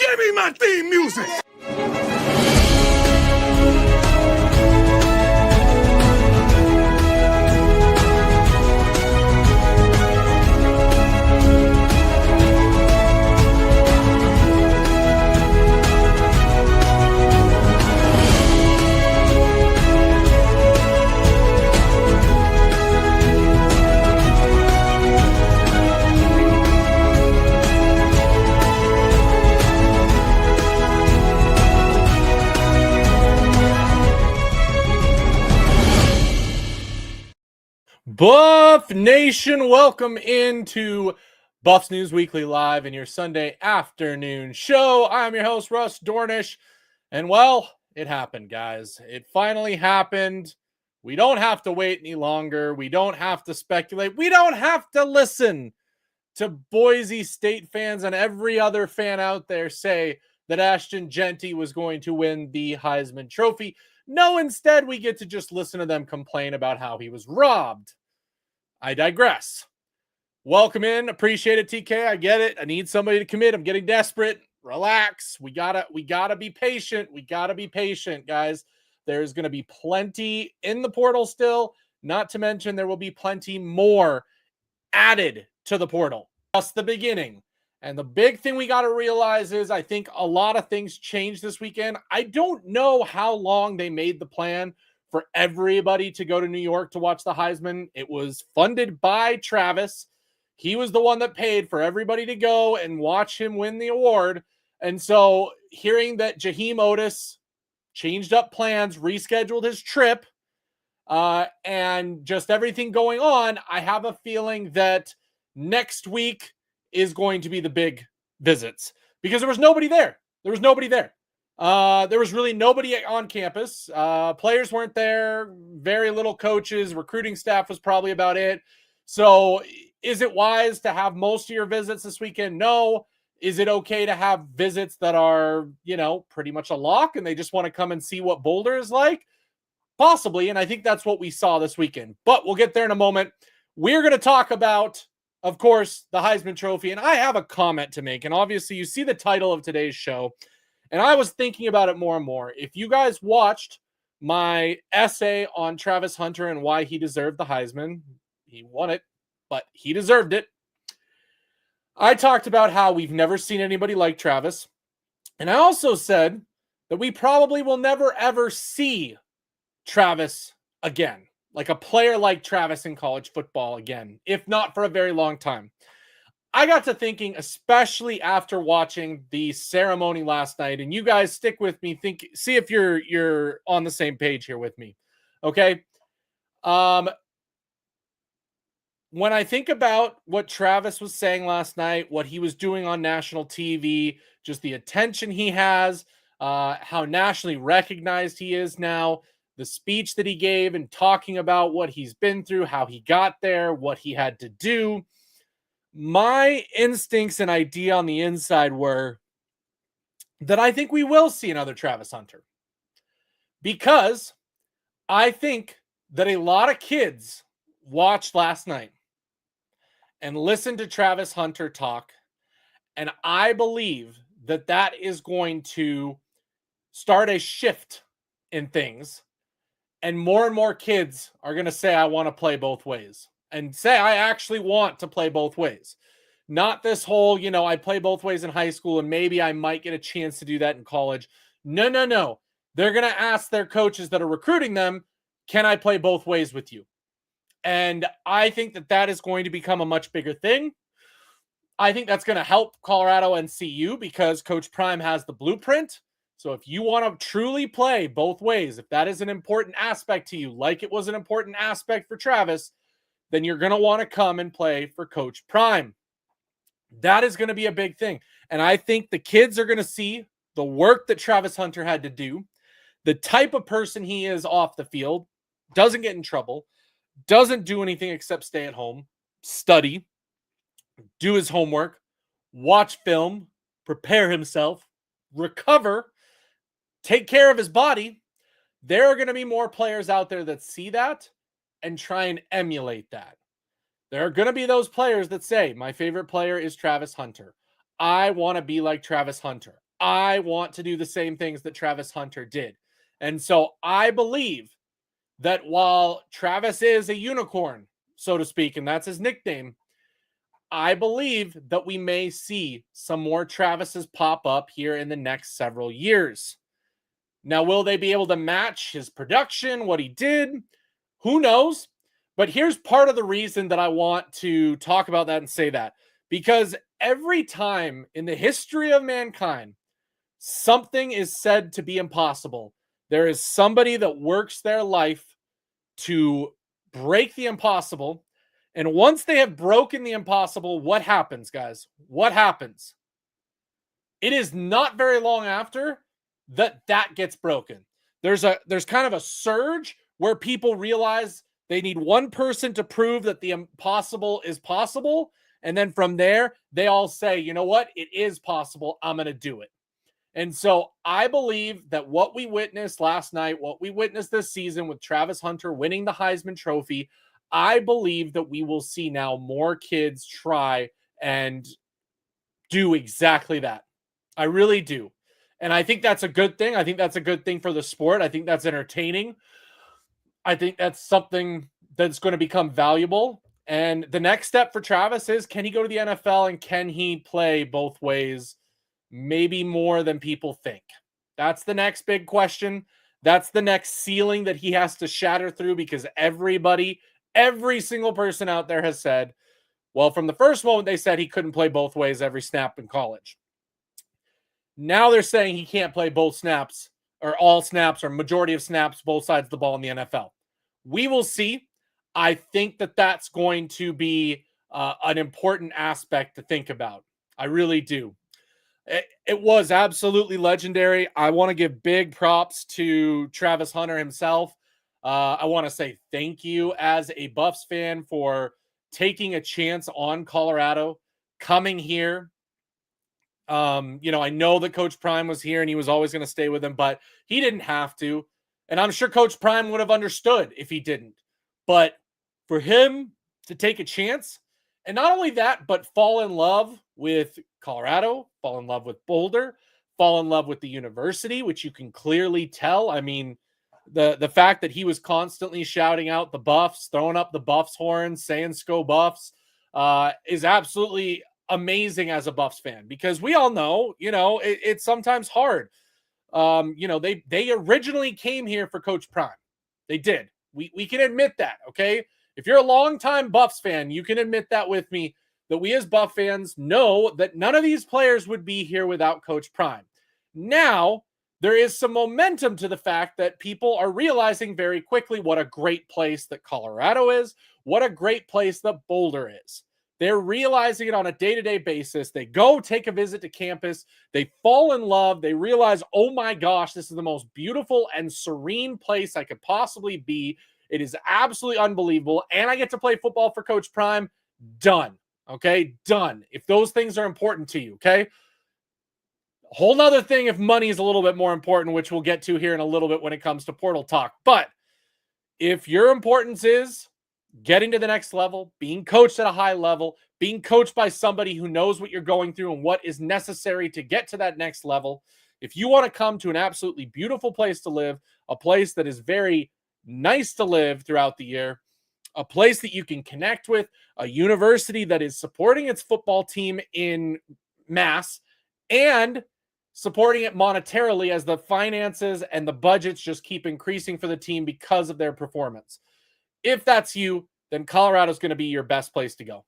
Give me my theme music! Buff Nation, welcome into Buffs News Weekly Live in your Sunday afternoon show. I'm your host, Russ Dornish, and well, it happened, guys. It finally happened. We don't have to wait any longer. We don't have to speculate. We don't have to listen to Boise State fans and every other fan out there say that Ashton Jeanty was going to win the Heisman Trophy. No, instead, we get to just listen to them complain about how he was robbed. I digress. Welcome in. Appreciate it, TK. I get it. I need somebody to commit. I'm getting desperate. Relax. We gotta be patient. We gotta be patient, guys. There's gonna be plenty in the portal still. Not to mention there will be plenty more added to the portal. Just the beginning. And the big thing we got to realize is I think a lot of things changed this weekend. I don't know how long they made the plan for everybody to go to New York to watch the Heisman. It was funded by Travis. He was the one that paid for everybody to go and watch him win the award. And so hearing that Jaheim Otis changed up plans, rescheduled his trip, and just everything going on, I have a feeling that next week is going to be the big visits because there was nobody there. There was nobody there. There was really nobody on campus. Players weren't there. Very little coaches. Recruiting staff was probably about it. So is it wise to have most of your visits this weekend? No. Is it okay to have visits that are, pretty much a lock and they just want to come and see what Boulder is like? Possibly. And I think that's what we saw this weekend. But we'll get there in a moment. We're going to talk about, of course, the Heisman Trophy. And I have a comment to make. And obviously, you see the title of today's show. And I was thinking about it more and more. If you guys watched my essay on Travis Hunter and why he deserved the Heisman, he won it, but he deserved it. I talked about how we've never seen anybody like Travis. And I also said that we probably will never, ever see Travis again, like a player like Travis in college football again, if not for a very long time. I got to thinking, especially after watching the ceremony last night, and you guys stick with me, see if you're on the same page here with me. Okay. When I think about what Travis was saying last night, what he was doing on national TV, just the attention he has, how nationally recognized he is now, the speech that he gave and talking about what he's been through, how he got there, what he had to do. My instincts and idea on the inside were that I think we will see another Travis Hunter, because I think that a lot of kids watched last night and listened to Travis Hunter talk. And I believe that that is going to start a shift in things. And more kids are going to say, I want to play both ways. And say, I actually want to play both ways. Not this whole, I play both ways in high school and maybe I might get a chance to do that in college. No. They're going to ask their coaches that are recruiting them, can I play both ways with you? And I think that that is going to become a much bigger thing. I think that's going to help Colorado and CU because Coach Prime has the blueprint. So if you want to truly play both ways, if that is an important aspect to you, like it was an important aspect for Travis, then you're going to want to come and play for Coach Prime. That is going to be a big thing. And I think the kids are going to see the work that Travis Hunter had to do, the type of person he is off the field, doesn't get in trouble, doesn't do anything except stay at home, study, do his homework, watch film, prepare himself, recover, take care of his body. There are going to be more players out there that see that and try and emulate that. There are going to be those players that say, my favorite player is Travis Hunter. I want to be like Travis Hunter. I want to do the same things that Travis Hunter did. And so I believe that while Travis is a unicorn, so to speak, and that's his nickname, I believe that we may see some more Travises pop up here in the next several years. Now, will they be able to match his production, what he did? Who knows? But here's part of the reason that I want to talk about that and say that. Because every time in the history of mankind, something is said to be impossible, there is somebody that works their life to break the impossible. And once they have broken the impossible, what happens, guys? What happens? It is not very long after that gets broken. There's kind of a surge where people realize they need one person to prove that the impossible is possible. And then from there, they all say, you know what? It is possible. I'm going to do it. And so I believe that what we witnessed last night, what we witnessed this season with Travis Hunter winning the Heisman Trophy, I believe that we will see now more kids try and do exactly that. I really do. And I think that's a good thing. I think that's a good thing for the sport. I think that's entertaining. I think that's something that's going to become valuable. And the next step for Travis is, can he go to the NFL and can he play both ways? Maybe more than people think. That's the next big question. That's the next ceiling that he has to shatter through, because every single person out there has said, well, from the first moment they said he couldn't play both ways every snap in college. Now they're saying he can't play both snaps or all snaps or majority of snaps, both sides of the ball in the NFL. We will see. I think that that's going to be an important aspect to think about. I really do. It was absolutely legendary. I want to give big props to Travis Hunter himself. I want to say thank you as a Buffs fan for taking a chance on Colorado, coming here. I know that Coach Prime was here and he was always going to stay with him, but he didn't have to. And I'm sure Coach Prime would have understood if he didn't. But for him to take a chance, and not only that, but fall in love with Colorado, fall in love with Boulder, fall in love with the university, which you can clearly tell. I mean, the fact that he was constantly shouting out the Buffs, throwing up the Buffs horns, saying "Sco Buffs," is absolutely amazing as a Buffs fan, because we all know, it's sometimes hard. They originally came here for Coach Prime. They did. We can admit that, okay? If you're a longtime Buffs fan, you can admit that with me, that we as Buff fans know that none of these players would be here without Coach Prime. Now, there is some momentum to the fact that people are realizing very quickly what a great place that Colorado is, what a great place that Boulder is. They're realizing it on a day-to-day basis. They go take a visit to campus. They fall in love. They realize, oh my gosh, this is the most beautiful and serene place I could possibly be. It is absolutely unbelievable. And I get to play football for Coach Prime. Done. Okay? Done. If those things are important to you, okay? A whole nother thing if money is a little bit more important, which we'll get to here in a little bit when it comes to portal talk. But if your importance is getting to the next level, being coached at a high level, being coached by somebody who knows what you're going through and what is necessary to get to that next level, if you want to come to an absolutely beautiful place to live, a place that is very nice to live throughout the year, a place that you can connect with, a university that is supporting its football team in mass and supporting it monetarily as the finances and the budgets just keep increasing for the team because of their performance. If that's you, then Colorado's going to be your best place to go.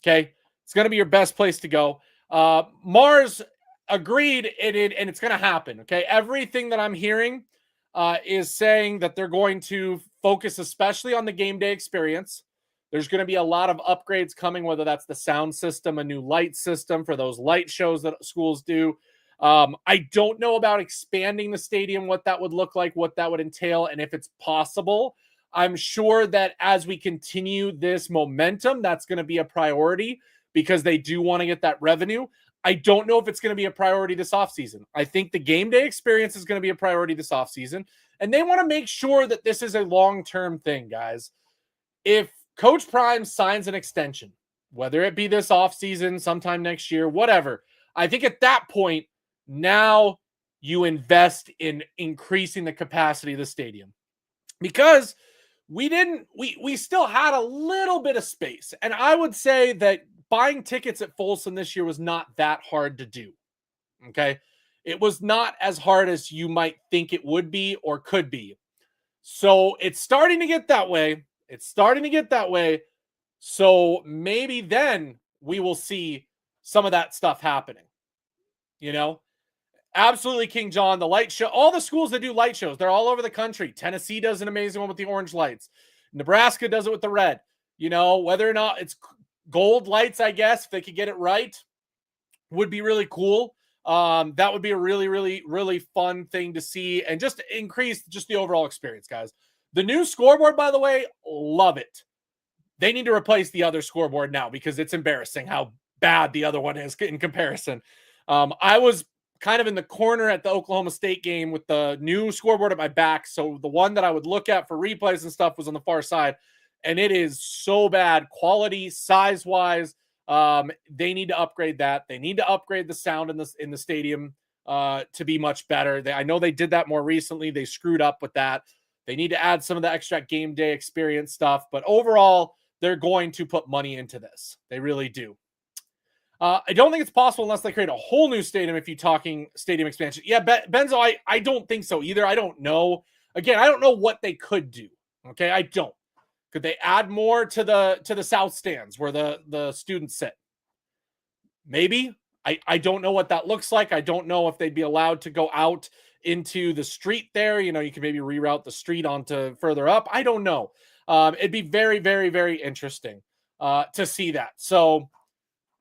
Okay? It's going to be your best place to go. Mars agreed, and it's going to happen. Okay? Everything that I'm hearing is saying that they're going to focus especially on the game day experience. There's going to be a lot of upgrades coming, whether that's the sound system, a new light system for those light shows that schools do. I don't know about expanding the stadium, what that would look like, what that would entail, and if it's possible. I'm sure that as we continue this momentum, that's going to be a priority because they do want to get that revenue. I don't know if it's going to be a priority this offseason. I think the game day experience is going to be a priority this offseason, and they want to make sure that this is a long-term thing, guys. If Coach Prime signs an extension, whether it be this offseason, sometime next year, whatever, I think at that point, Now you invest in increasing the capacity of the stadium, because we still had a little bit of space. And I would say that buying tickets at Folsom this year was not that hard to do. Okay. It was not as hard as you might think it would be or could be. So it's starting to get that way. It's starting to get that way. So maybe then we will see some of that stuff happening. You know, absolutely, King John, the light show, all the schools that do light shows, they're all over the country. Tennessee does an amazing one with the orange lights. Nebraska does it with the red. You know, whether or not it's gold lights, I guess, if they could get it right, would be really cool. That would be a really, really, really fun thing to see and just increase just the overall experience, guys. The new scoreboard, by the way, love it. They need to replace the other scoreboard now because it's embarrassing how bad the other one is in comparison. I was kind of in the corner at the Oklahoma State game with the new scoreboard at my back. So the one that I would look at for replays and stuff was on the far side. And it is so bad quality, size-wise. They need to upgrade that. They need to upgrade the sound in the stadium to be much better. I know they did that more recently. They screwed up with that. They need to add some of the extra game day experience stuff. But overall, they're going to put money into this. They really do. I don't think it's possible unless they create a whole new stadium if you're talking stadium expansion. Yeah, Benzo, I don't think so either. I don't know. Again, I don't know what they could do. Okay, I don't. Could they add more to the south stands where the students sit? Maybe. I don't know what that looks like. I don't know if they'd be allowed to go out into the street there. You know, you could maybe reroute the street onto further up. I don't know. It'd be very, very, very interesting to see that. So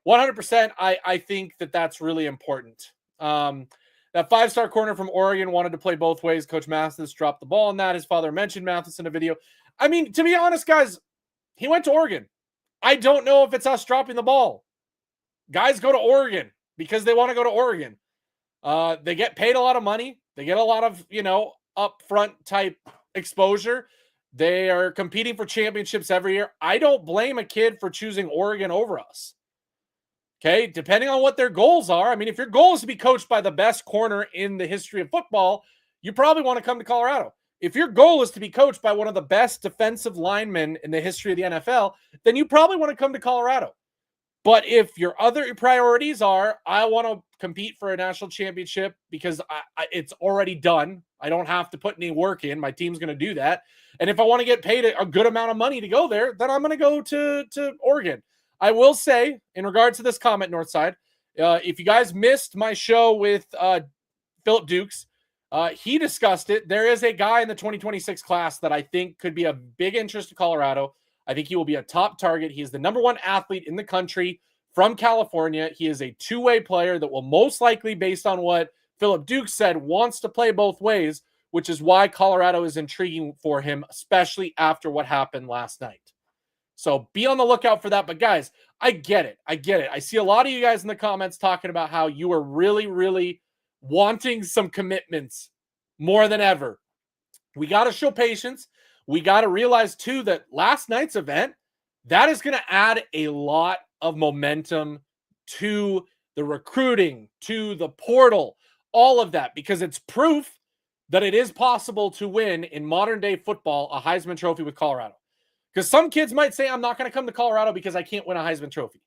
100%, I think that's really important. That 5-star corner from Oregon wanted to play both ways. Coach Mathis dropped the ball on that. His father mentioned Mathis in a video. I mean, to be honest, guys, he went to Oregon. I don't know if it's us dropping the ball. Guys go to Oregon because they want to go to Oregon. They get paid a lot of money. They get a lot of, upfront type exposure. They are competing for championships every year. I don't blame a kid for choosing Oregon over us. Okay, depending on what their goals are. I mean, if your goal is to be coached by the best corner in the history of football, you probably want to come to Colorado. If your goal is to be coached by one of the best defensive linemen in the history of the NFL, then you probably want to come to Colorado. But if your other priorities are, I want to compete for a national championship because it's already done. I don't have to put any work in. My team's going to do that. And if I want to get paid a good amount of money to go there, then I'm going to go to Oregon. I will say, in regards to this comment, Northside, if you guys missed my show with Philip Dukes, he discussed it. There is a guy in the 2026 class that I think could be a big interest to Colorado. I think he will be a top target. He is the #1 athlete in the country from California. He is a two-way player that will most likely, based on what Philip Dukes said, wants to play both ways, which is why Colorado is intriguing for him, especially after what happened last night. So be on the lookout for that. But guys, I get it. I see a lot of you guys in the comments talking about how you are really, really wanting some commitments more than ever. We got to show patience. We got to realize too that last night's event, that is going to add a lot of momentum to the recruiting, to the portal, all of that, because it's proof that it is possible to win in modern day football a Heisman Trophy with Colorado. Because some kids might say, I'm not going to come to Colorado because I can't win a Heisman Trophy.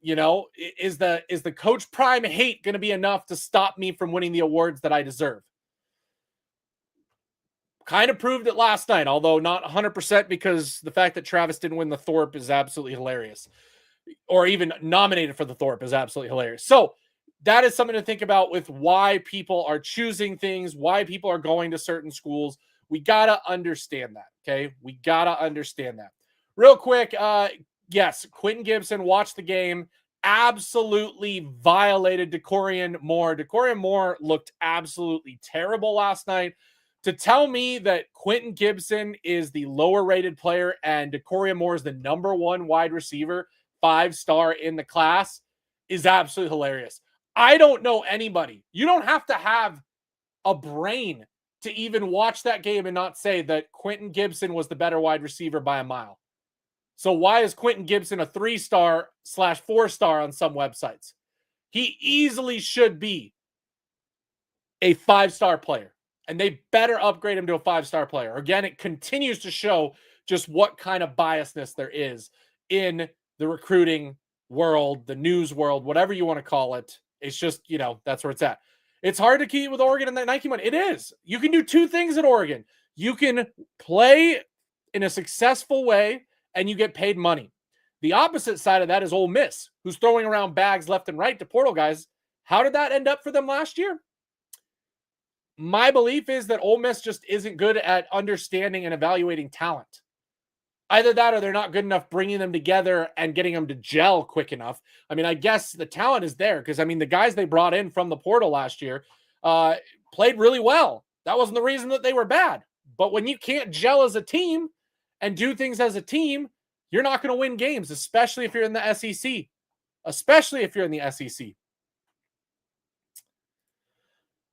Is the Coach Prime hate going to be enough to stop me from winning the awards that I deserve? Kind of proved it last night, although not 100%, because the fact that Travis didn't win the Thorpe is absolutely hilarious. Or even nominated for the Thorpe is absolutely hilarious. So that is something to think about with why people are choosing things, why people are going to certain schools. We got to understand that, okay? We got to understand that. Real quick, yes, Quentin Gibson watched the game, absolutely violated Decorian Moore. Decorian Moore looked absolutely terrible last night. To tell me that Quentin Gibson is the lower-rated player and Decorian Moore is the #1 wide receiver, 5-star in the class, is absolutely hilarious. I don't know anybody. You don't have to have a brain to even watch that game and not say that Quentin Gibson was the better wide receiver by a mile. So why is Quentin Gibson a 3-star/4-star on some websites? He easily should be a 5-star player, and they better upgrade him to a 5-star player. Again, it continues to show just what kind of biasness there is in the recruiting world, the news world, whatever you want to call it. It's just, that's where it's at. It's hard to keep with Oregon and that Nike money. It is. You can do two things at Oregon. You can play in a successful way and you get paid money. The opposite side of that is Ole Miss, who's throwing around bags left and right to portal guys. How did that end up for them last year? My belief is that Ole Miss just isn't good at understanding and evaluating talent. Either that or they're not good enough bringing them together and getting them to gel quick enough. I mean, I guess the talent is there because, the guys they brought in from the portal last year played really well. That wasn't the reason that they were bad. But when you can't gel as a team and do things as a team, you're not going to win games, especially if you're in the SEC. Especially if you're in the SEC.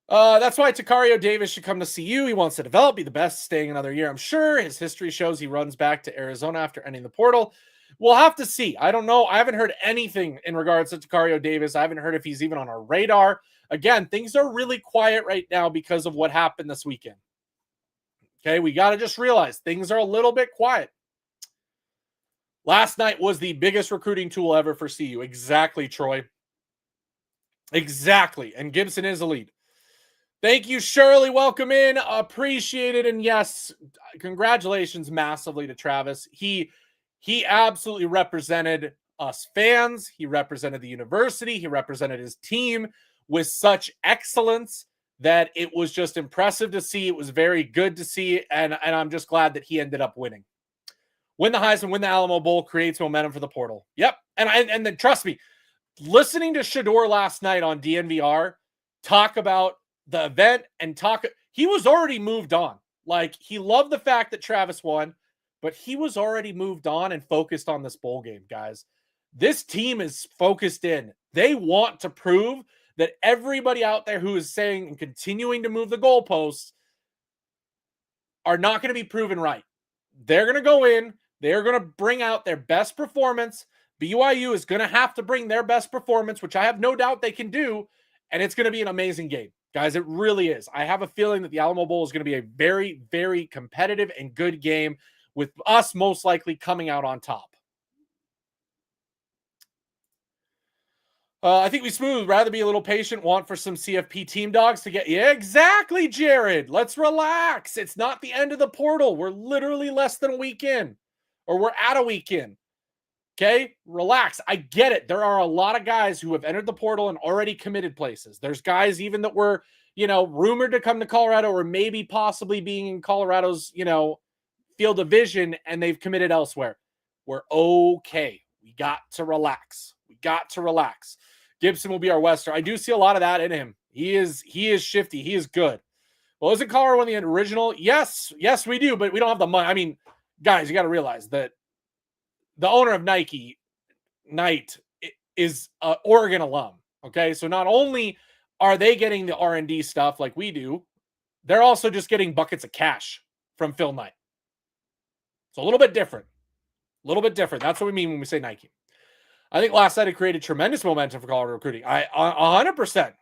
That's why Takario Davis should come to CU. He wants to develop, be the best, staying another year, I'm sure. His history shows he runs back to Arizona after ending the portal. We'll have to see. I don't know. I haven't heard anything in regards to Takario Davis. I haven't heard if he's even on our radar. Again, things are really quiet right now because of what happened this weekend. Okay, we got to just realize things are a little bit quiet. Last night was the biggest recruiting tool ever for CU. Exactly, Troy. Exactly. And Gibson is elite. Thank you, Shirley. Welcome in. Appreciate it. And yes, congratulations massively to Travis. He absolutely represented us fans. He represented the university. He represented his team with such excellence that it was just impressive to see. It was very good to see. And I'm just glad that he ended up winning. Win the Heisman, win the Alamo Bowl, creates momentum for the portal. Yep. And then trust me, listening to Shador last night on DNVR talk about the event and he was already moved on. Like, he loved the fact that Travis won, but he was already moved on and focused on this bowl game, guys. This team is focused in. They want to prove that everybody out there who is saying and continuing to move the goalposts are not going to be proven right. They're going to go in. They're going to bring out their best performance. BYU is going to have to bring their best performance, which I have no doubt they can do, and it's going to be an amazing game. Guys, it really is. I have a feeling that the Alamo Bowl is going to be a very, very competitive and good game with us most likely coming out on top. I think we smooth. Rather be a little patient. Want for some CFP team dogs to get... Yeah, exactly, Jared. Let's relax. It's not the end of the portal. We're literally less than a week in. Or we're at a week in. Okay? Relax. I get it. There are a lot of guys who have entered the portal and already committed places. There's guys even that were, rumored to come to Colorado or maybe possibly being in Colorado's, field of vision, and they've committed elsewhere. We're okay. We got to relax. Gibson will be our Western. I do see a lot of that in him. He is shifty. He is good. Well, isn't Colorado one of the original? Yes, we do, but we don't have the money. I mean, guys, you got to realize that the owner of Nike, Knight, is an Oregon alum. Okay, so not only are they getting the R&D stuff like we do, they're also just getting buckets of cash from Phil Knight. It's a little bit different. That's what we mean when we say Nike. I think last night it created tremendous momentum for Colorado recruiting. 100%.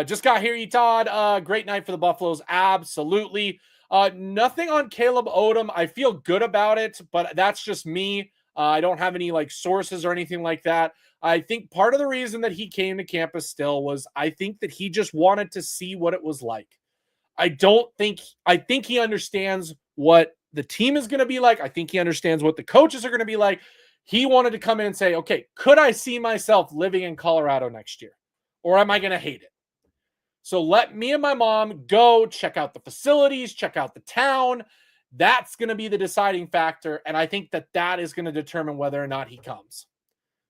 Just got here, Todd. Great night for the Buffaloes. Absolutely. Nothing on Caleb Odom. I feel good about it, but that's just me. I don't have any sources or anything like that. I think part of the reason that he came to campus still was I think that he just wanted to see what it was like. I think he understands what the team is going to be like. I think he understands what the coaches are going to be like. He wanted to come in and say, okay, could I see myself living in Colorado next year? Or am I going to hate it? So let me and my mom go check out the facilities, check out the town. That's going to be the deciding factor. And I think that is going to determine whether or not he comes.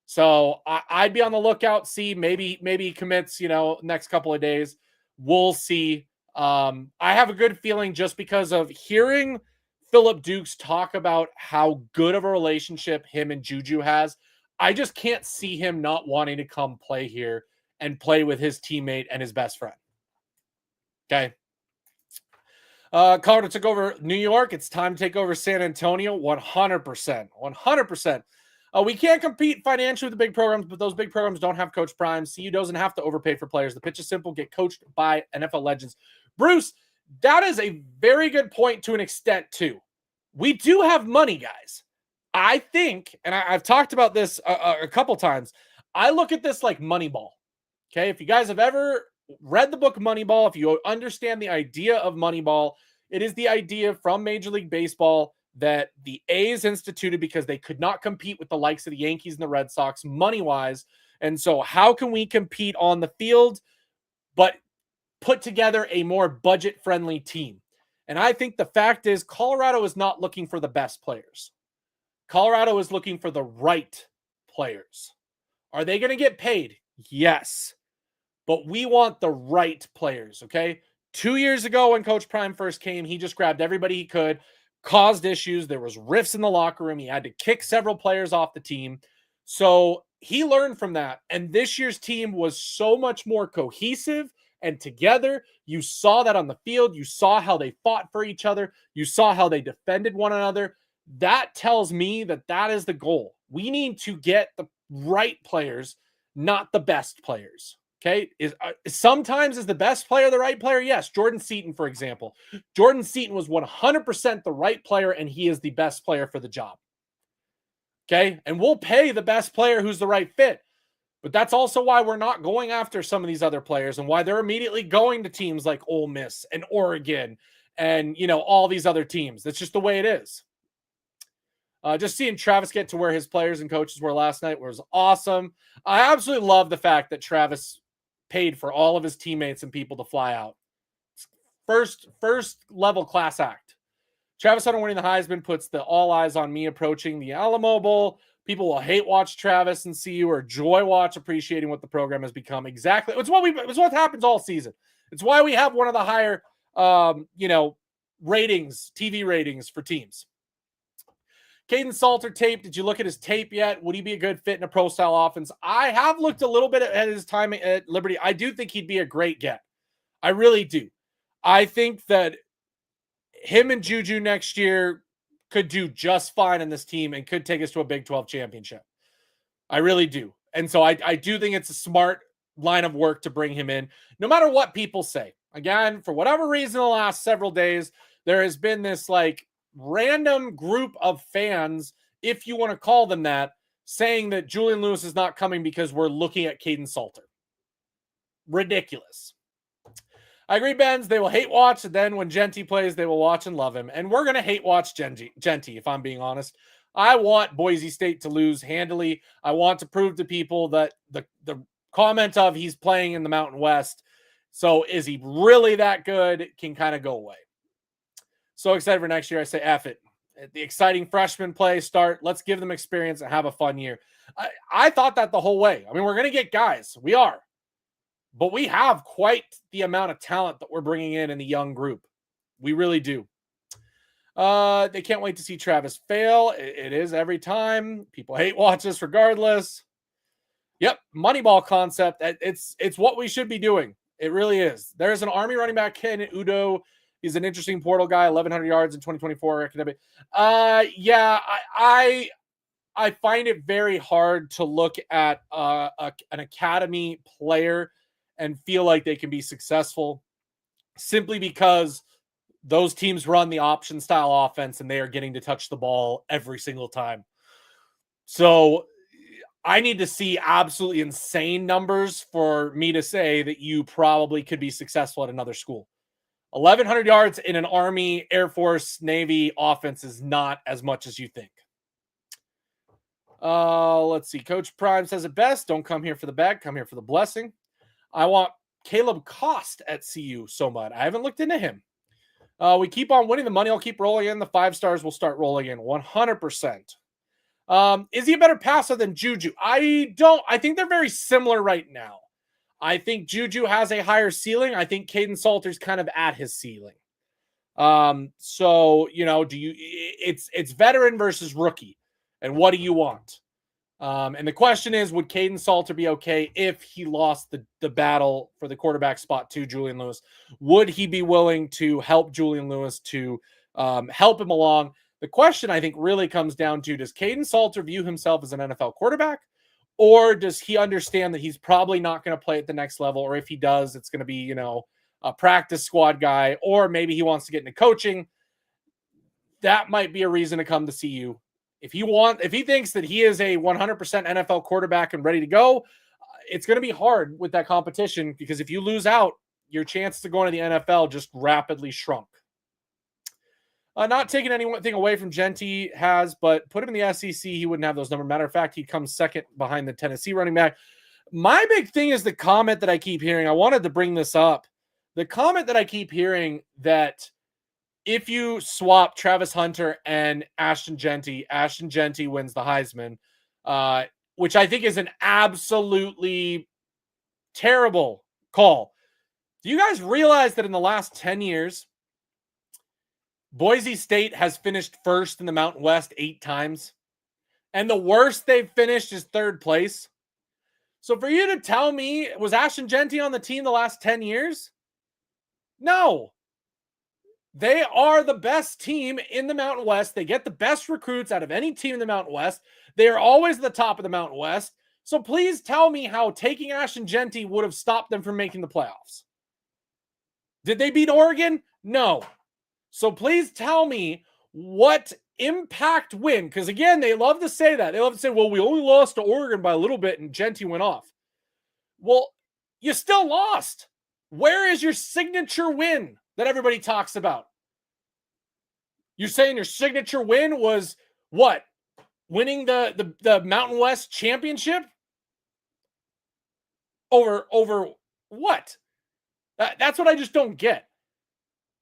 So I'd be on the lookout, see, maybe he commits, next couple of days. We'll see. I have a good feeling just because of hearing Phillip Dukes talk about how good of a relationship him and Juju has. I just can't see him not wanting to come play here and play with his teammate and his best friend. Okay. Colorado took over New York. It's time to take over San Antonio. 100%. We can't compete financially with the big programs, but those big programs don't have Coach Prime. CU doesn't have to overpay for players. The pitch is simple. Get coached by NFL legends. Bruce, that is a very good point to an extent, too. We do have money, guys. I think, and I've talked about this a couple times, I look at this like Moneyball. Okay, if you guys have ever read the book Moneyball, if you understand the idea of Moneyball, it is the idea from Major League Baseball that the A's instituted because they could not compete with the likes of the Yankees and the Red Sox money-wise. And so how can we compete on the field, but put together a more budget-friendly team? And I think the fact is Colorado is not looking for the best players. Colorado is looking for the right players. Are they going to get paid? Yes. But we want the right players, okay? 2 years ago when Coach Prime first came, he just grabbed everybody he could, caused issues. There was rifts in the locker room. He had to kick several players off the team. So he learned from that. And this year's team was so much more cohesive and together. You saw that on the field. You saw how they fought for each other. You saw how they defended one another. That tells me that that is the goal. We need to get the right players, not the best players. Okay, sometimes is the best player the right player? Yes. Jordan Seaton, for example. Jordan Seaton was 100% the right player, and he is the best player for the job. Okay, and we'll pay the best player who's the right fit. But that's also why we're not going after some of these other players and why they're immediately going to teams like Ole Miss and Oregon and, all these other teams. That's just the way it is. Just seeing Travis get to where his players and coaches were last night was awesome. I absolutely love the fact that Travis paid for all of his teammates and people to fly out. First level class act. Travis Hunter winning the Heisman puts the all eyes on me approaching the Alamo Bowl. People will hate watch Travis and CU or joy watch appreciating what the program has become. Exactly. It's what happens all season. It's why we have one of the higher, ratings, TV ratings for teams. Caden Salter tape. Did you look at his tape yet? Would he be a good fit in a pro style offense? I have looked a little bit at his time at Liberty. I do think he'd be a great get. I really do. I think that him and Juju next year could do just fine in this team and could take us to a Big 12 championship. I really do. And so I do think it's a smart line of work to bring him in, no matter what people say. Again, for whatever reason, the last several days, there has been this random group of fans, if you want to call them that, saying that Julian Lewis is not coming because we're looking at Caden Salter. Ridiculous. I agree, Benz. They will hate watch, and then when Jeanty plays, they will watch and love him. And we're going to hate watch Jeanty, if I'm being honest. I want Boise State to lose handily. I want to prove to people that the comment of he's playing in the Mountain West, so is he really that good, can kind of go away. So excited for next year. I say F it. The exciting freshman play start. Let's give them experience and have a fun year. I thought that the whole way. I mean, we're going to get guys. We are. But we have quite the amount of talent that we're bringing in the young group. We really do. They can't wait to see Travis fail. It is every time. People hate watch us regardless. Yep, Moneyball concept. It's what we should be doing. It really is. There's an Army running back, Ken Udo. He's an interesting portal guy, 1,100 yards in 2024 academic. I find it very hard to look at an academy player and feel like they can be successful simply because those teams run the option style offense and they are getting to touch the ball every single time. So I need to see absolutely insane numbers for me to say that you probably could be successful at another school. 1,100 yards in an Army, Air Force, Navy offense is not as much as you think. Let's see. Coach Prime says it best. Don't come here for the bag. Come here for the blessing. I want Caleb Cost at CU so much. I haven't looked into him. We keep on winning. The money will keep rolling in. The 5 stars will start rolling in 100%. Is he a better passer than Juju? I think they're very similar right now. I think Juju has a higher ceiling. I think Caden Salter's kind of at his ceiling. It's veteran versus rookie. And what do you want? And the question is, would Caden Salter be okay if he lost the battle for the quarterback spot to Julian Lewis? Would he be willing to help Julian Lewis to help him along? The question, I think, really comes down to, does Caden Salter view himself as an NFL quarterback, or does he understand that he's probably not going to play at the next level, or if he does, it's going to be, a practice squad guy, or maybe he wants to get into coaching? That might be a reason to come to CU. If he thinks that he is a 100% NFL quarterback and ready to go, it's going to be hard with that competition, because if you lose out, your chance to go into the NFL just rapidly shrunk. Not taking anything away from Jeanty but put him in the SEC, he wouldn't have those numbers. Matter of fact, he'd come second behind the Tennessee running back. My big thing is the comment that I keep hearing. I wanted to bring this up. The comment that I keep hearing that if you swap Travis Hunter and Ashton Jeanty wins the Heisman, which I think is an absolutely terrible call. Do you guys realize that in the last 10 years, Boise State has finished first in the Mountain West 8 times, and the worst they've finished is 3rd place? So for you to tell me, was Ashton Jeanty on the team the last 10 years? No. They are the best team in the Mountain West. They get the best recruits out of any team in the Mountain West. They are always at the top of the Mountain West. So please tell me how taking Ashton Jeanty would have stopped them from making the playoffs. Did they beat Oregon? No. So please tell me what impact win, because again, they love to say that. They love to say, well, we only lost to Oregon by a little bit and Jeanty went off. Well, you still lost. Where is your signature win that everybody talks about? You're saying your signature win was what? Winning the Mountain West championship? Over what? That's what I just don't get.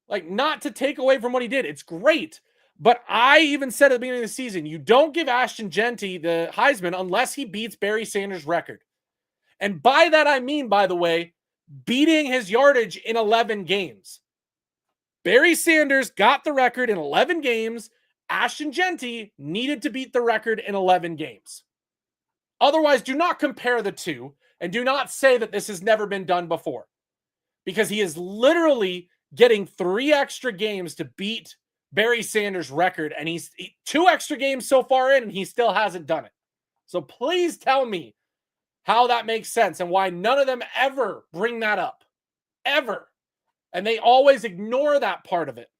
Like, not to take away from what he did. It's great. But I even said at the beginning of the season, you don't give Ashton Jeanty the Heisman unless he beats Barry Sanders' record. And by that, I mean, by the way, beating his yardage in 11 games. Barry Sanders got the record in 11 games. Ashton Jeanty needed to beat the record in 11 games. Otherwise, do not compare the two, and do not say that this has never been done before, because he is literally getting 3 extra games to beat Barry Sanders' record, and he's 2 extra games so far in, and he still hasn't done it. So please tell me how that makes sense and why none of them ever bring that up. Ever. And they always ignore that part of it.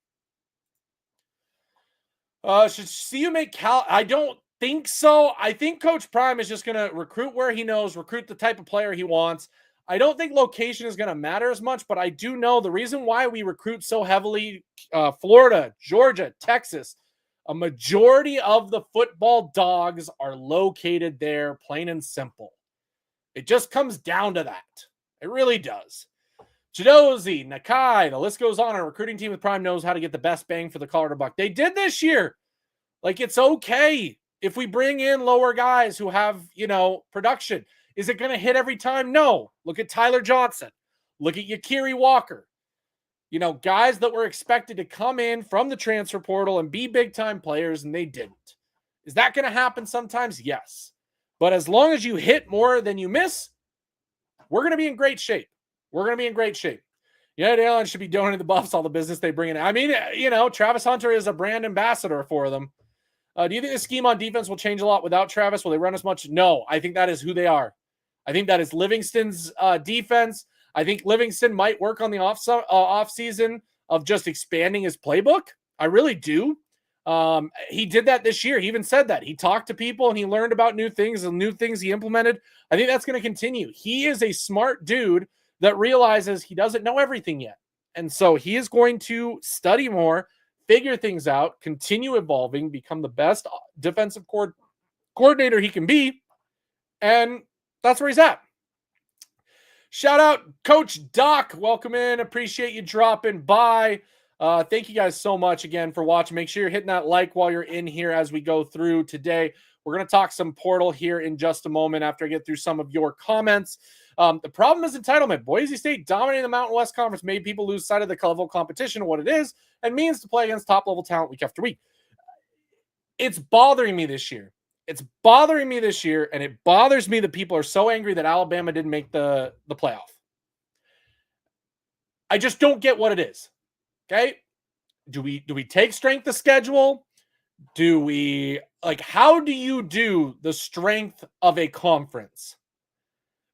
Should CU make Cal? I don't think so. I think Coach Prime is just going to recruit where he knows, recruit the type of player he wants. I don't think location is going to matter as much, but I do know the reason why we recruit so heavily, Florida, Georgia, Texas, a majority of the football dogs are located there, plain and simple. It just comes down to that. It really does. Chidozi, Nakai, the list goes on. Our recruiting team with Prime knows how to get the best bang for the Colorado buck. They did this year. Like, it's okay if we bring in lower guys who have, production. Is it going to hit every time? No. Look at Tyler Johnson. Look at Yakiri Walker. Guys that were expected to come in from the transfer portal and be big-time players, and they didn't. Is that going to happen sometimes? Yes. But as long as you hit more than you miss, we're going to be in great shape. We're going to be in great shape. United Airlines should be donating the Buffs all the business they bring in. I mean, Travis Hunter is a brand ambassador for them. Do you think the scheme on defense will change a lot without Travis? Will they run as much? No. I think that is who they are. I think that is Livingston's defense. I think Livingston might work on the off season of just expanding his playbook. I really do. He did that this year. He even said that. He talked to people and he learned about new things and new things he implemented. I think that's going to continue. He is a smart dude that realizes he doesn't know everything yet. And so he is going to study more, figure things out, continue evolving, become the best defensive coordinator he can be. And that's where he's at. Shout out Coach Doc. Welcome in. Appreciate you dropping by. Thank you guys so much again for watching. Make sure you're hitting that like while you're in here as we go through today. We're going to talk some portal here in just a moment after I get through some of your comments. The problem is entitlement. Boise State dominating the Mountain West Conference made people lose sight of the level of competition, what it is, and means to play against top-level talent week after week. It's bothering me this year. And it bothers me that people are so angry that Alabama didn't make the playoff. I just don't get what it is. Okay? Do we take strength of schedule? do we, like, how do you do the strength of a conference?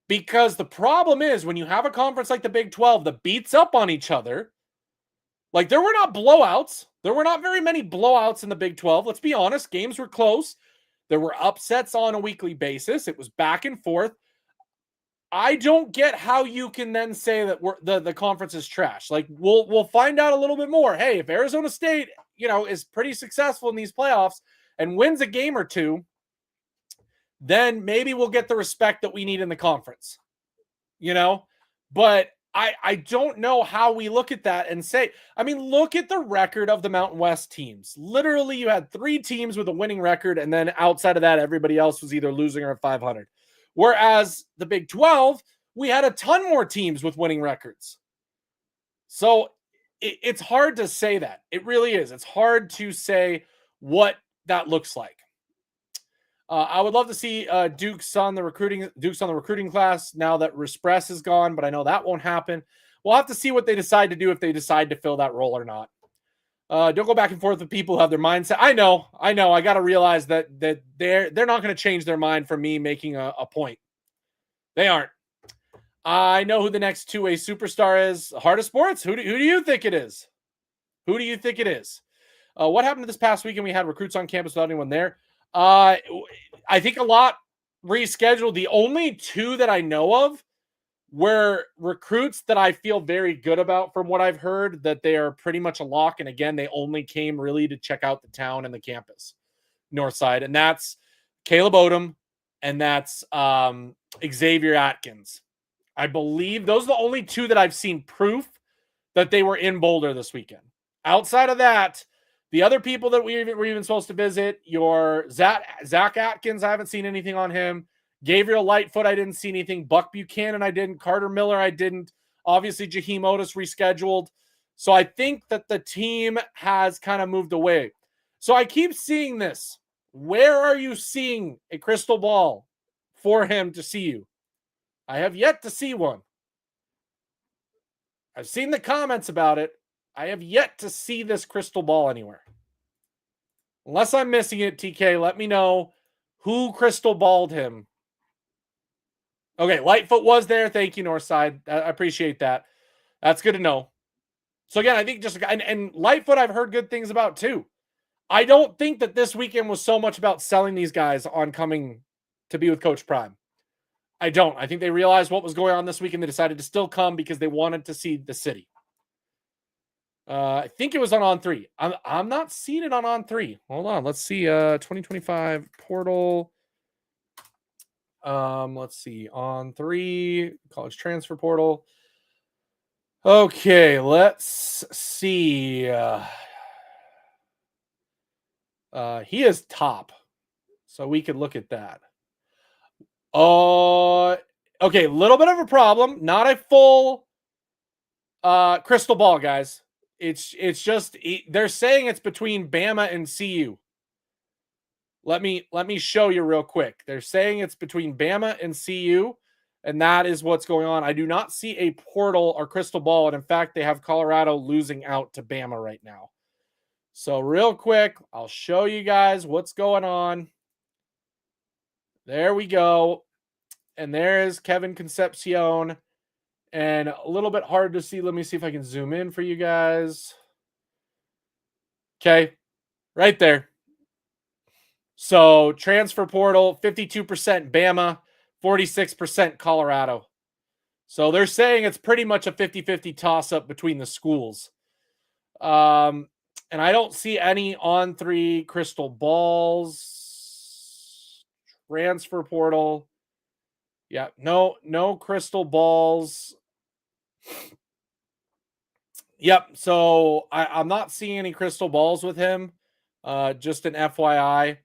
Because the problem is when you have a conference like the Big 12 that beats up on each other, like there were not blowouts. There were not very many blowouts in the Big 12. Let's be honest. Games were close. There were upsets on a weekly basis. It was back and forth. I don't get how you can then say that the conference is trash. Like we'll find out a little bit more. Hey, if Arizona State, is pretty successful in these playoffs and wins a game or two, then maybe we'll get the respect that we need in the conference. But I don't know how we look at that and say, look at the record of the Mountain West teams. Literally, you had 3 teams with a winning record, and then outside of that, everybody else was either losing or at 500. Whereas the Big 12, we had a ton more teams with winning records. So it's hard to say that. It really is. It's hard to say what that looks like. I would love to see Duke's on the recruiting class now that Respress is gone, but I know that won't happen. We'll have to see what they decide to do if they decide to fill that role or not. Don't go back and forth with people who have their mindset. I know. I got to realize that they're not going to change their mind for me making a point. They aren't. I know who the next two-way superstar is. Heart of Sports. Who do you think it is? Who do you think it is? What happened this past weekend? We had recruits on campus without anyone there. I think a lot rescheduled. The only 2 that I know of were recruits that I feel very good about from what I've heard, that they are pretty much a lock. And again, they only came really to check out the town and the campus, north side. And that's Caleb Odom and that's Xavier Atkins. I believe those are the only 2 that I've seen proof that they were in Boulder this weekend. Outside of that, the other people that we were even supposed to visit, your Zach Atkins, I haven't seen anything on him. Gabriel Lightfoot, I didn't see anything. Buck Buchanan, I didn't. Carter Miller, I didn't. Obviously, Jaheim Otis rescheduled. So I think that the team has kind of moved away. So I keep seeing this. Where are you seeing a crystal ball for him to see you? I have yet to see one. I've seen the comments about it. I have yet to see this crystal ball anywhere. Unless I'm missing it, TK, let me know who crystal balled him. Okay, Lightfoot was there. Thank you, Northside. I appreciate that. That's good to know. So again, I think and Lightfoot I've heard good things about too. I don't think that this weekend was so much about selling these guys on coming to be with Coach Prime. I don't. I think they realized what was going on this weekend. They decided to still come because they wanted to see the city. I think it was on 3. I'm not seeing it on 3. Hold on. Let's see. 2025 portal. Let's see. On 3, college transfer portal. Okay, let's see. He is top. So we could look at that. Okay, a little bit of a problem. Not a full crystal ball, guys. It's just they're saying it's between Bama and CU. Let me show you real quick. They're saying it's between Bama and CU, and that is what's going on. I do not see a portal or crystal ball, and in fact, they have Colorado losing out to Bama right now. So real quick, I'll show you guys what's going on. There we go. And there is Kevin Concepcion. And a little bit hard to see. Let me see if I can zoom in for you guys. Okay, right there. So transfer portal, 52% Bama, 46% Colorado. So they're saying it's pretty much a 50-50 toss-up between the schools. And I don't see any on 3 crystal balls. Transfer portal. Yeah, no crystal balls. Yep, so I'm not seeing any crystal balls with him. Just an FYI.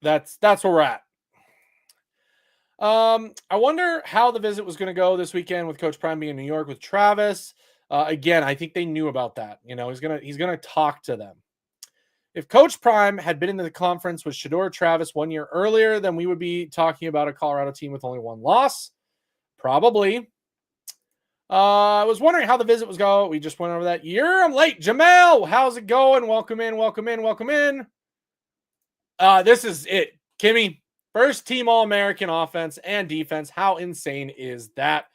That's where we're at. I wonder how the visit was going to go this weekend with Coach Prime being in New York with Travis. Again, I think they knew about that. He's gonna talk to them. If Coach Prime had been in the conference with Shedeur Travis 1 year earlier, then we would be talking about a Colorado team with only 1 loss. Probably. I was wondering how the visit was going. We just went over that. I'm late. Jamel, how's it going? Welcome in, welcome in, welcome in. This is it. Kimmy, first team All-American offense and defense. How insane is that?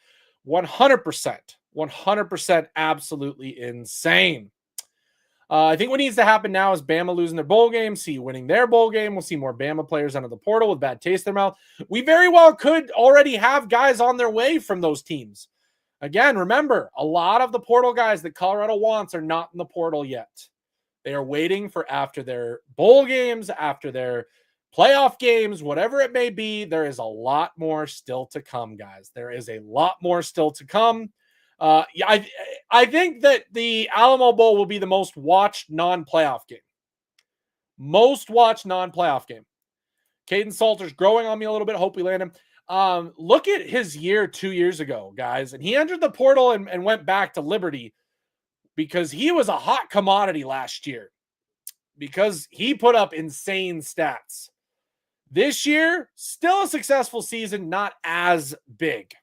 100%. 100% absolutely insane. I think what needs to happen now is Bama losing their bowl game, see winning their bowl game. We'll see more Bama players under the portal with bad taste in their mouth. We very well could already have guys on their way from those teams. Again, remember, a lot of the portal guys that Colorado wants are not in the portal yet. They are waiting for after their bowl games, after their playoff games, whatever it may be. There is a lot more still to come, guys. There is a lot more still to come. I think that the Alamo Bowl will be the most watched non-playoff game. Most watched non-playoff game. Caden Salter's growing on me a little bit. Hope we land him. Look at his year 2 years ago, guys. And he entered the portal and went back to Liberty because he was a hot commodity last year because he put up insane stats. This year, still a successful season, not as big.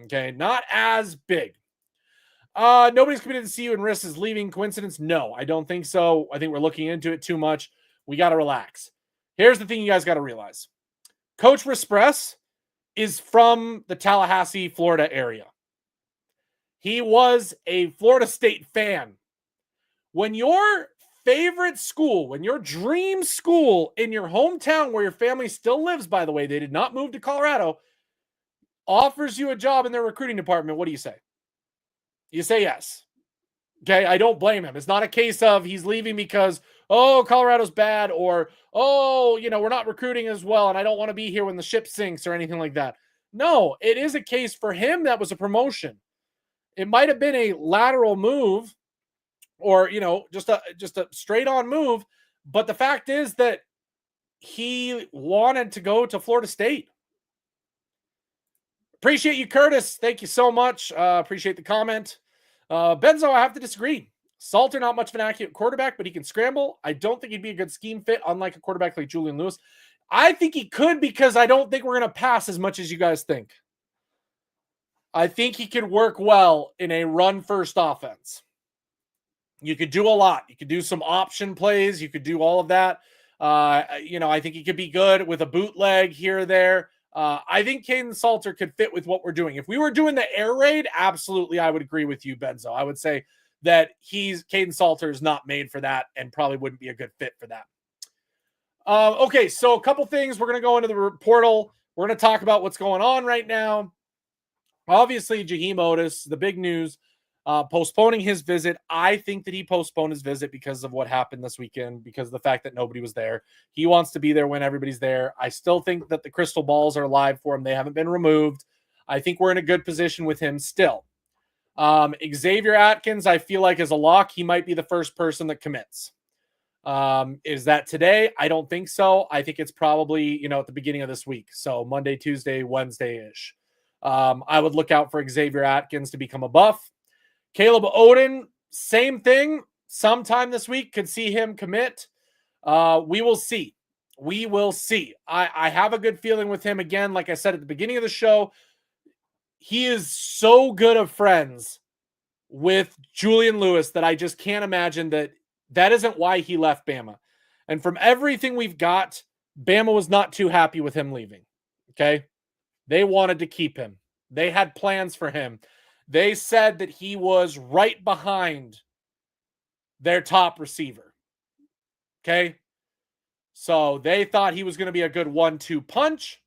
Okay, not as big. Nobody's committed to CU and Riss is leaving. Coincidence? No, I don't think so. I think we're looking into it too much. We got to relax. Here's the thing you guys got to realize. Coach Rispress is from the Tallahassee, Florida area. He was a Florida State fan. When your favorite school, when your dream school in your hometown where your family still lives, by the way, they did not move to Colorado, offers you a job in their recruiting department, what do you say? You say yes. Okay, I don't blame him. It's not a case of he's leaving because, oh, Colorado's bad, or, oh, we're not recruiting as well, and I don't want to be here when the ship sinks or anything like that. No, it is a case for him that was a promotion. It might have been a lateral move or, just a straight-on move, but the fact is that he wanted to go to Florida State. Appreciate you, Curtis. Thank you so much. Appreciate the comment. Benzo, I have to disagree. Salter, not much of an accurate quarterback, but he can scramble. I don't think he'd be a good scheme fit, unlike a quarterback like Julian Lewis. I think he could because I don't think we're going to pass as much as you guys think. I think he could work well in a run-first offense. You could do a lot. You could do some option plays. You could do all of that. I think he could be good with a bootleg here or there. I think Caden Salter could fit with what we're doing. If we were doing the air raid, absolutely, I would agree with you, Benzo. I would say that Caden Salter is not made for that and probably wouldn't be a good fit for that. Okay, so a couple things. We're going to go into the portal. We're going to talk about what's going on right now. Obviously, Jaheim Otis, the big news, postponing his visit. I think that he postponed his visit because of what happened this weekend, because of the fact that nobody was there. He wants to be there when everybody's there. I still think that the crystal balls are alive for him. They haven't been removed. I think we're in a good position with him still. Xavier Atkins, I feel like is a lock. He might be the first person that commits. Is that today? I don't think so. I think it's probably, at the beginning of this week. So Monday, Tuesday, Wednesday-ish. I would look out for Xavier Atkins to become a buff. Caleb Oden, same thing. Sometime this week, could see him commit. We will see. We will see. I have a good feeling with him. Again, like I said at the beginning of the show, he is so good of friends with Julian Lewis that I just can't imagine that isn't why he left Bama. And from everything we've got, Bama was not too happy with him leaving. Okay? They wanted to keep him. They had plans for him. They said that he was right behind their top receiver. Okay? So they thought he was going to be a good 1-2 punch,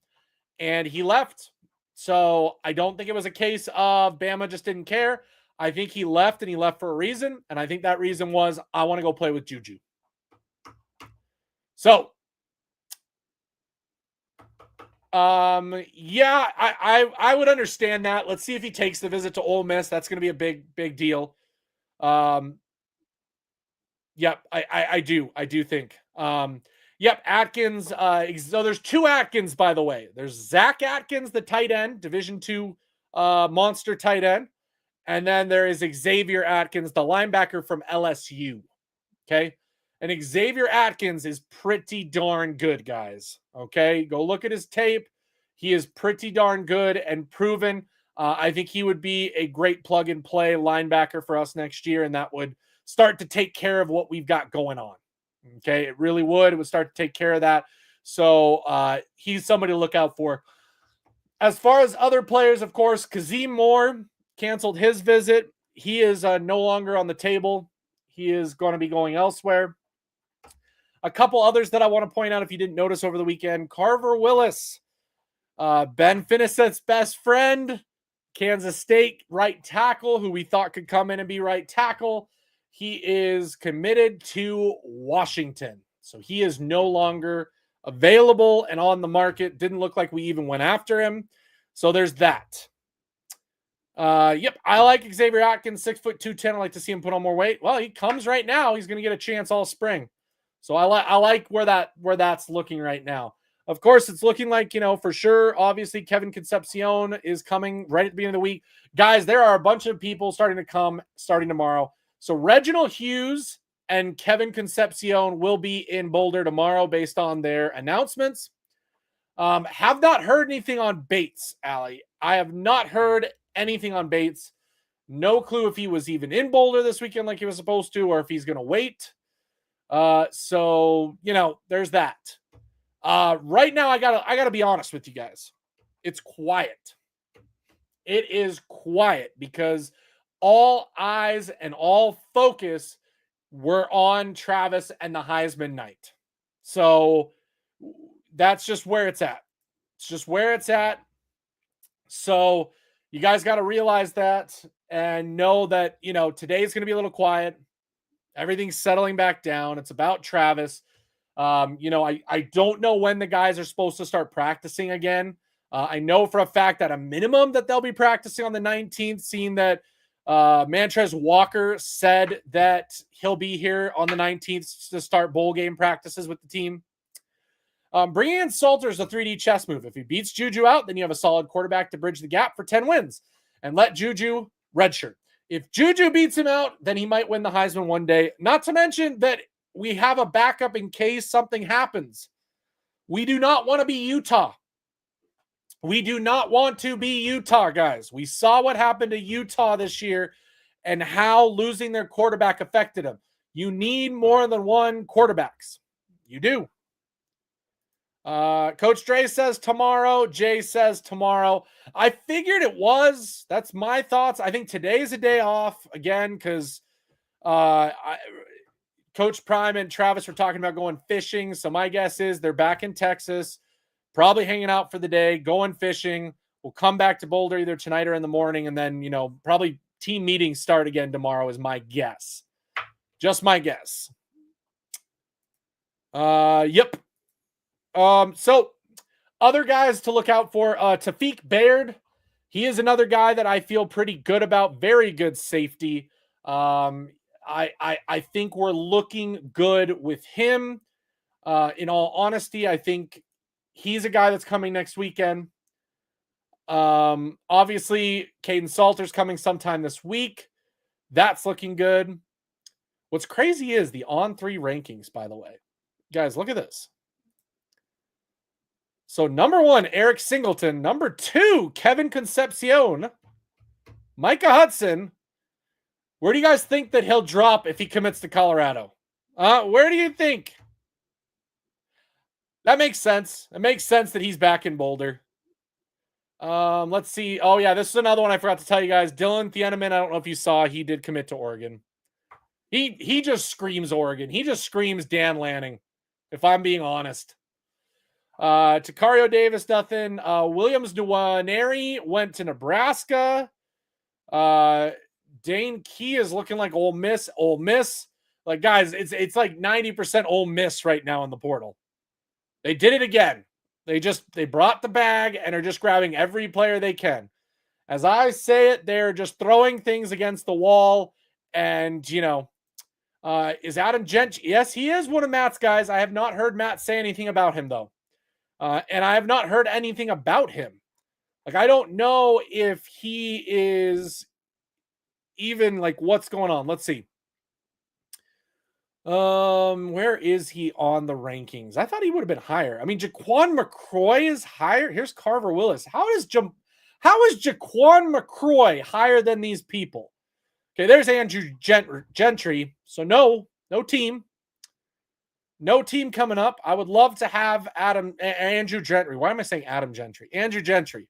and he left. So I don't think it was a case of Bama just didn't care. I think he left, and he left for a reason, and I think that reason was, I want to go play with Juju. So, yeah, I would understand that. Let's see if he takes the visit to Ole Miss. That's going to be a big deal. Yep, I do think. Yep, Atkins. So there's two Atkins, by the way. There's Zach Atkins, the tight end, Division II monster tight end. And then there is Xavier Atkins, the linebacker from LSU. Okay? And Xavier Atkins is pretty darn good, guys. Okay? Go look at his tape. He is pretty darn good and proven. I think he would be a great plug and play linebacker for us next year, and that would start to take care of what we've got going on. Okay, it really would. It would start to take care of that. So he's somebody to look out for. As far as other players, of course, Kazim Moore canceled his visit. He is no longer on the table. He is going to be going elsewhere. A couple others that I want to point out if you didn't notice over the weekend. Carver Willis, Ben Finisset's best friend, Kansas State right tackle, who we thought could come in and be right tackle. He is committed to Washington. So he is no longer available and on the market. Didn't look like we even went after him. So there's that. Yep, I like Xavier Atkins, 6'2", 210. I like to see him put on more weight. Well, he comes right now. He's going to get a chance all spring. So I like where that's looking right now. Of course, it's looking like, for sure, obviously, Kevin Concepcion is coming right at the beginning of the week. Guys, there are a bunch of people starting to come starting tomorrow. So Reginald Hughes and Kevin Concepcion will be in Boulder tomorrow based on their announcements. Have not heard anything on Bates, Allie. I have not heard anything on Bates. No clue if he was even in Boulder this weekend like he was supposed to, or if he's going to wait. So, there's that. Right now, I gotta be honest with you guys. It's quiet. It is quiet because all eyes and all focus were on Travis and the Heisman night. So that's just where it's at. It's just where it's at. So you guys got to realize that and know that, today's going to be a little quiet. Everything's settling back down. It's about Travis. I don't know when the guys are supposed to start practicing again. I know for a fact that a minimum that they'll be practicing on the 19th, seeing that Mantrez Walker said that he'll be here on the 19th to start bowl game practices with the team. Bringing in Salter is a 3D chess move. If he beats Juju out, then you have a solid quarterback to bridge the gap for 10 wins and let Juju redshirt. If Juju beats him out, then he might win the Heisman one day. Not to mention that we have a backup in case something happens. We do not want to be Utah. We do not want to be Utah, guys. We saw what happened to Utah this year and how losing their quarterback affected them. You need more than one quarterbacks. You do. Coach Dre says tomorrow. Jay says tomorrow. I figured it was. That's my thoughts. I think today's a day off again because Coach Prime and Travis were talking about going fishing. So my guess is they're back in Texas, probably hanging out for the day, going fishing. We'll come back to Boulder either tonight or in the morning. And then, probably team meetings start again tomorrow is my guess. Just my guess. Yep. So other guys to look out for, Tafik Baird. He is another guy that I feel pretty good about. Very good safety. I think we're looking good with him. In all honesty, I think he's a guy that's coming next weekend. Obviously, Caden Salter's coming sometime this week. That's looking good. What's crazy is the on-3 rankings, by the way. Guys, look at this. So number 1, Eric Singleton. Number 2, Kevin Concepcion. Micah Hudson. Where do you guys think that he'll drop if he commits to Colorado? Where do you think? That makes sense. It makes sense that he's back in Boulder. Let's see. Oh, yeah, this is another one I forgot to tell you guys. Dylan Thieneman, I don't know if you saw, he did commit to Oregon. He just screams Oregon. He just screams Dan Lanning, if I'm being honest. Takario Davis, nothing. Williams Nwaneri went to Nebraska. Dane Key is looking like Ole Miss. Ole Miss. Like, guys, it's like 90% Ole Miss right now in the portal. They did it again. They brought the bag and are just grabbing every player they can. As I say it, they're just throwing things against the wall. And, is Adam Jeanty? Yes, he is one of Matt's guys. I have not heard Matt say anything about him, though. And I have not heard anything about him. Like, I don't know if he is even like what's going on. Let's see. Where is he on the rankings? I thought he would have been higher. I mean, Jaquan McCroy is higher. Here's Carver Willis. How How is Jaquan McCroy higher than these people? Okay, there's Andrew Gentry. So no team. No team coming up. I would love to have Andrew Gentry. Why am I saying Adam Gentry? Andrew Gentry.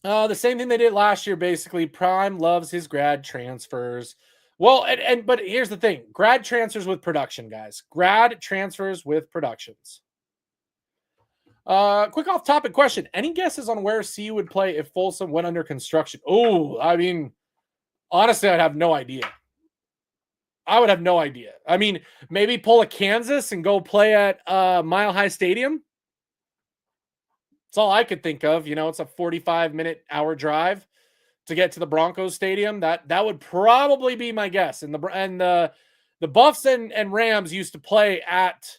The same thing they did last year, basically. Prime loves his grad transfers. Well, but here's the thing. Grad transfers with production, guys. Grad transfers with productions. Quick off-topic question. Any guesses on where CU would play if Folsom went under construction? Oh, I mean, honestly, I'd have no idea. I would have no idea. I mean, maybe pull a Kansas and go play at Mile High Stadium. That's all I could think of. You know, it's a 45-minute hour drive to get to the Broncos Stadium. That would probably be my guess. And the Buffs and Rams used to play at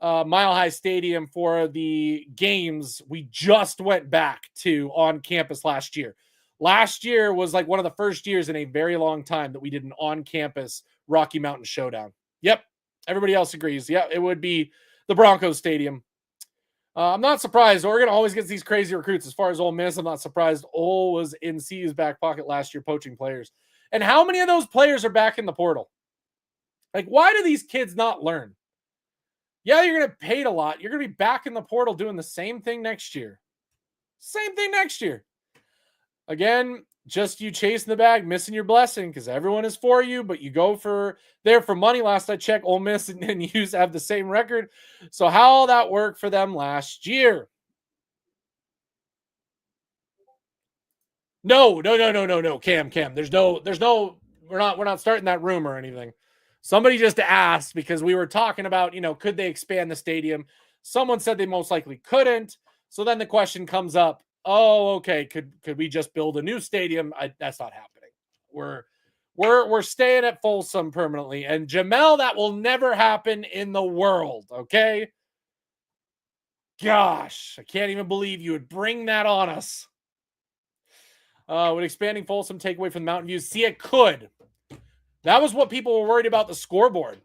Mile High Stadium for the games we just went back to on campus last year. Last year was like one of the first years in a very long time that we did an on-campus Rocky Mountain Showdown. Yep. Everybody else agrees. Yeah, it would be the Broncos Stadium. I'm not surprised. Oregon always gets these crazy recruits. As far as Ole Miss, I'm not surprised. Ole was in CU's back pocket last year poaching players. And how many of those players are back in the portal? Like, why do these kids not learn? Yeah, you're going to get paid a lot. You're going to be back in the portal doing the same thing next year. Same thing next year. Again, just you chasing the bag, missing your blessing because everyone is for you, but you go for money. Last I checked, Ole Miss and Use have the same record. So how all that worked for them last year? No. Cam. There's no. We're not starting that rumor or anything. Somebody just asked because we were talking about, could they expand the stadium? Someone said they most likely couldn't. So then the question comes up. Oh, okay. Could we just build a new stadium? That's not happening. We're staying at Folsom permanently. And Jamel, that will never happen in the world. Okay. Gosh, I can't even believe you would bring that on us. Would expanding Folsom take away from the Mountain View? See, it could. That was what people were worried about the scoreboard.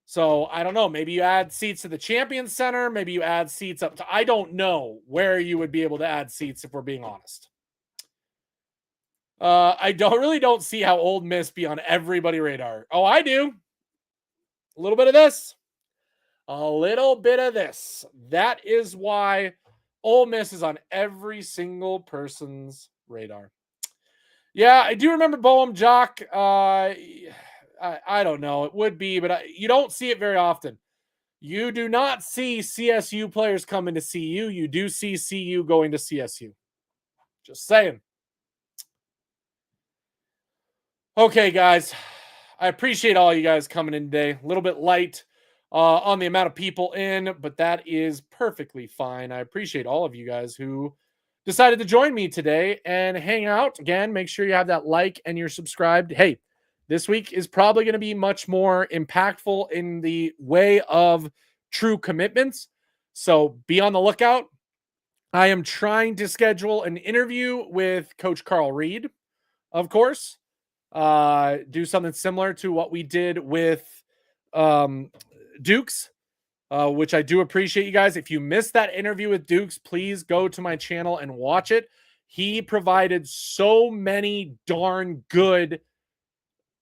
So I don't know. Maybe you add seats to the Champions Center. Maybe you add seats up to. I don't know where you would be able to add seats if we're being honest. I don't see how Ole Miss be on everybody's radar. Oh, I do. A little bit of this. A little bit of this. That is why Ole Miss is on every single person's radar. Yeah, I do remember Boehm Jock. I don't know. It would be, but you don't see it very often. You do not see CSU players coming to CU. You do see CU going to CSU. Just saying. Okay, guys. I appreciate all you guys coming in today. A little bit light on the amount of people in, but that is perfectly fine. I appreciate all of you guys who decided to join me today and hang out. Again, make sure you have that like and you're subscribed. Hey, this week is probably going to be much more impactful in the way of true commitments. So be on the lookout. I am trying to schedule an interview with Coach Carl Reed, of course. Do something similar to what we did with Dukes, which I do appreciate you guys. If you missed that interview with Dukes, please go to my channel and watch it. He provided so many darn good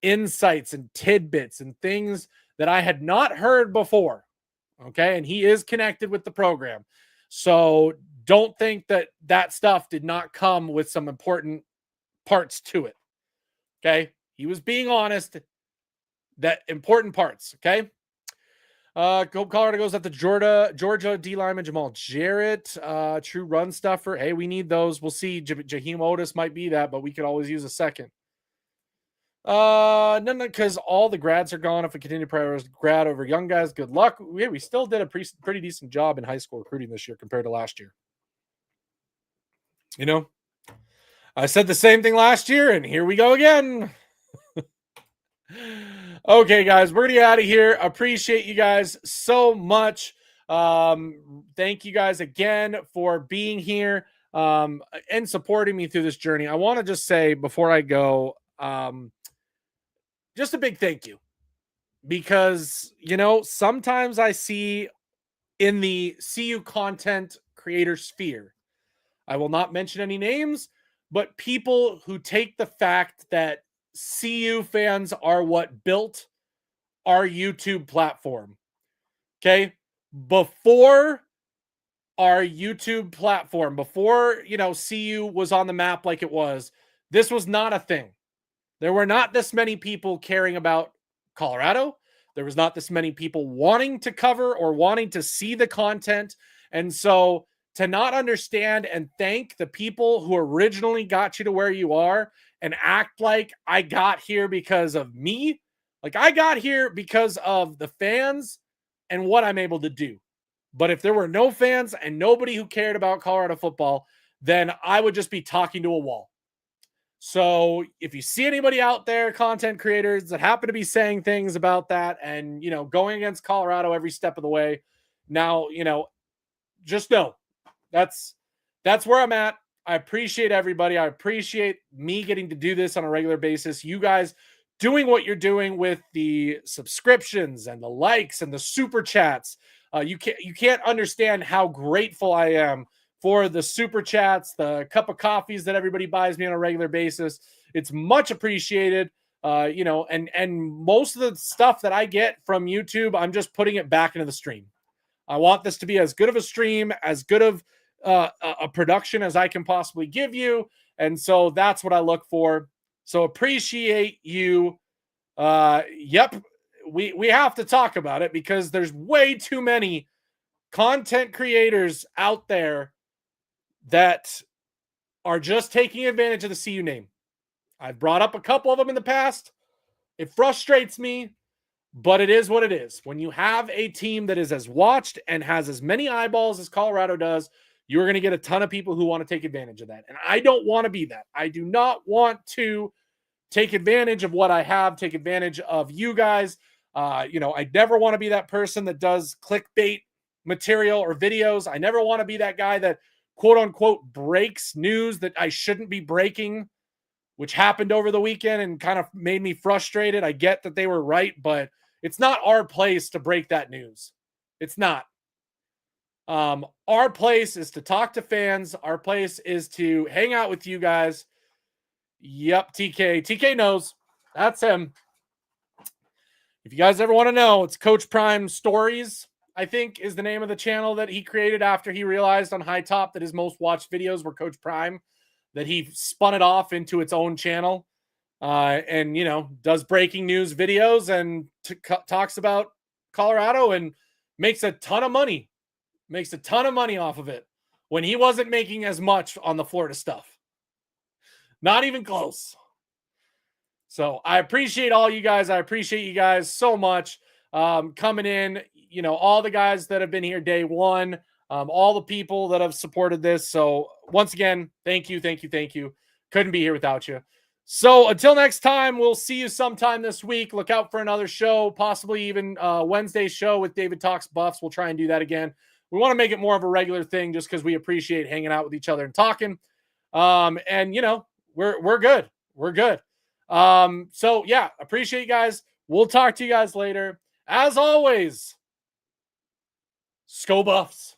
insights and tidbits and things that I had not heard before. Okay. And he is connected with the program. So don't think that stuff did not come with some important parts to it. Okay. He was being honest. That important parts. Okay. Colorado goes at the Georgia D lineman Jamal Jarrett. True run stuffer. Hey, we need those. We'll see. Jaheim Otis might be that, but we could always use a second. No, because all the grads are gone. If we continue to prioritize grad over young guys, good luck. We still did a pretty decent job in high school recruiting this year compared to last year. I said the same thing last year, and here we go again. Okay, guys, we're gonna get out of here. Appreciate you guys so much. Thank you guys again for being here and supporting me through this journey. I want to just say before I go, just a big thank you, because sometimes I see in the CU content creator sphere. I will not mention any names, but people who take the fact that CU fans are what built our YouTube platform. Okay? Before our YouTube platform, before, CU was on the map like it was, this was not a thing. There were not this many people caring about Colorado. There was not this many people wanting to cover or wanting to see the content. And so to not understand and thank the people who originally got you to where you are and act like I got here because of me, like I got here because of the fans and what I'm able to do. But if there were no fans and nobody who cared about Colorado football, then I would just be talking to a wall. So if you see anybody out there, content creators that happen to be saying things about that and, going against Colorado every step of the way, now, just know that's where I'm at. I appreciate everybody. I appreciate me getting to do this on a regular basis. You guys doing what you're doing with the subscriptions and the likes and the super chats. You can't understand how grateful I am for the super chats, the cup of coffees that everybody buys me on a regular basis. It's much appreciated. And most of the stuff that I get from YouTube, I'm just putting it back into the stream. I want this to be as good of a stream, as good of a production as I can possibly give you. And so that's what I look for. So appreciate you. Yep. We have to talk about it because there's way too many content creators out there that are just taking advantage of the CU name. I've brought up a couple of them in the past. It frustrates me, but it is what it is. When you have a team that is as watched and has as many eyeballs as Colorado does, you're going to get a ton of people who want to take advantage of that. And I don't want to be that. I do not want to take advantage of what I have, take advantage of you guys. I never want to be that person that does clickbait material or videos. I never want to be that guy that quote unquote breaks news that I shouldn't be breaking, which happened over the weekend and kind of made me frustrated. I get that they were right, but it's not our place to break that news. It's not. Our place is to talk to fans. Our place is to hang out with you guys. Yep, TK knows. That's him. If you guys ever want to know, it's Coach Prime Stories, I think, is the name of the channel that he created after he realized on High Top that his most watched videos were Coach Prime, that he spun it off into its own channel and, does breaking news videos and talks about Colorado and makes a ton of money off of it when he wasn't making as much on the Florida stuff. Not even close. So I appreciate all you guys. I appreciate you guys so much coming in, all the guys that have been here day one, all the people that have supported this. So once again, thank you. Couldn't be here without you. So until next time, we'll see you sometime this week. Look out for another show, possibly even Wednesday's show with David Talks Buffs. We'll try and do that again. We want to make it more of a regular thing just because we appreciate hanging out with each other and talking. We're good. We're good. So yeah, appreciate you guys. We'll talk to you guys later. As always, Sko Buffs.